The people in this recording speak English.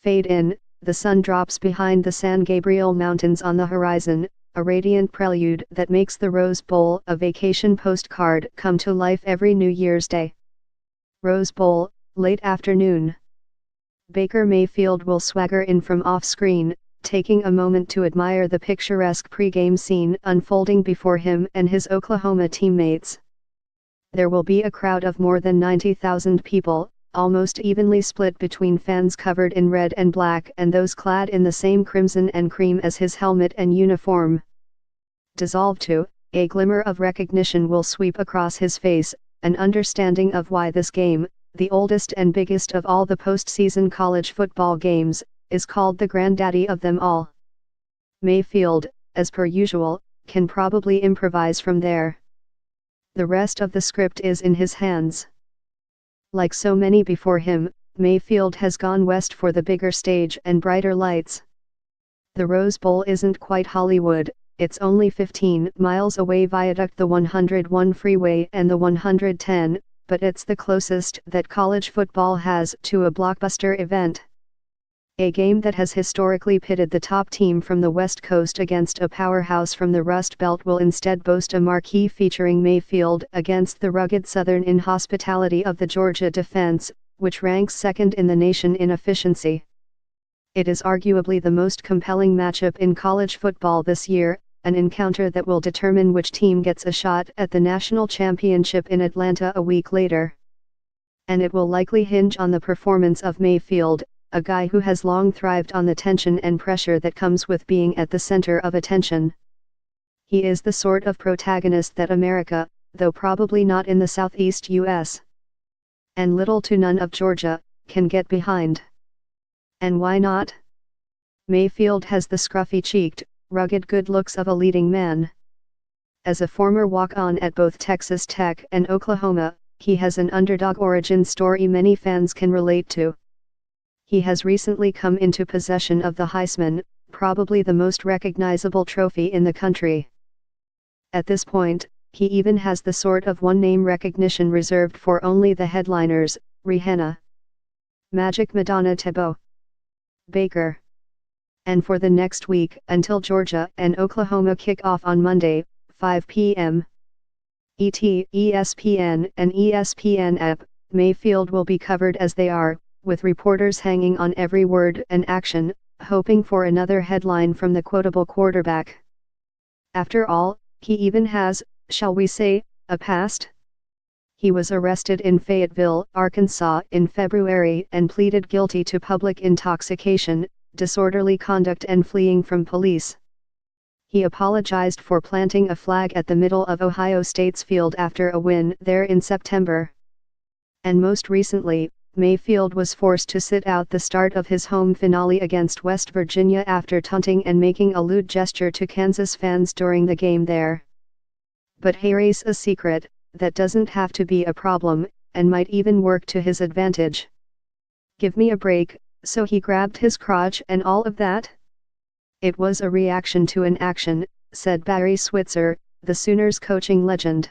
Fade in, the sun drops behind the San Gabriel Mountains on the horizon, a radiant prelude that makes the Rose Bowl a vacation postcard come to life every New Year's Day. Rose Bowl, late afternoon. Baker Mayfield will swagger in from off-screen, taking a moment to admire the picturesque pre-game scene unfolding before him and his Oklahoma teammates. There will be a crowd of more than 90,000 people, almost evenly split between fans covered in red and black and those clad in the same crimson and cream as his helmet and uniform. Dissolved to, a glimmer of recognition will sweep across his face, an understanding of why this game, the oldest and biggest of all the postseason college football games, is called the granddaddy of them all. Mayfield, as per usual, can probably improvise from there. The rest of the script is in his hands. Like so many before him, Mayfield has gone west for the bigger stage and brighter lights. The Rose Bowl isn't quite Hollywood, it's only 15 miles away via the 101 freeway and the 110, but it's the closest that college football has to a blockbuster event. A game that has historically pitted the top team from the West Coast against a powerhouse from the Rust Belt will instead boast a marquee featuring Mayfield against the rugged Southern inhospitality of the Georgia defense, which ranks second in the nation in efficiency. It is arguably the most compelling matchup in college football this year, an encounter that will determine which team gets a shot at the national championship in Atlanta a week later. And it will likely hinge on the performance of Mayfield, a guy who has long thrived on the tension and pressure that comes with being at the center of attention. He is the sort of protagonist that America, though probably not in the Southeast U.S. and little to none of Georgia, can get behind. And why not? Mayfield has the scruffy-cheeked, rugged good looks of a leading man. As a former walk-on at both Texas Tech and Oklahoma, he has an underdog origin story many fans can relate to. He has recently come into possession of the Heisman, probably the most recognizable trophy in the country. At this point, he even has the sort of one-name recognition reserved for only the headliners, Rihanna, Magic Madonna Tebow, Baker. And for the next week until Georgia and Oklahoma kick off on Monday, 5 p.m. ET, ESPN and ESPN app, Mayfield will be covered as they are, with reporters hanging on every word and action, hoping for another headline from the quotable quarterback. After all, he even has, shall we say, a past? He was arrested in Fayetteville, Arkansas in February and pleaded guilty to public intoxication, disorderly conduct and fleeing from police. He apologized for planting a flag at the middle of Ohio State's field after a win there in September. And most recently, Mayfield was forced to sit out the start of his home finale against West Virginia after taunting and making a lewd gesture to Kansas fans during the game there. But here's a secret, that doesn't have to be a problem, and might even work to his advantage. Give me a break. So he grabbed his crotch and all of that? It was a reaction to an action, said Barry Switzer, the Sooners coaching legend.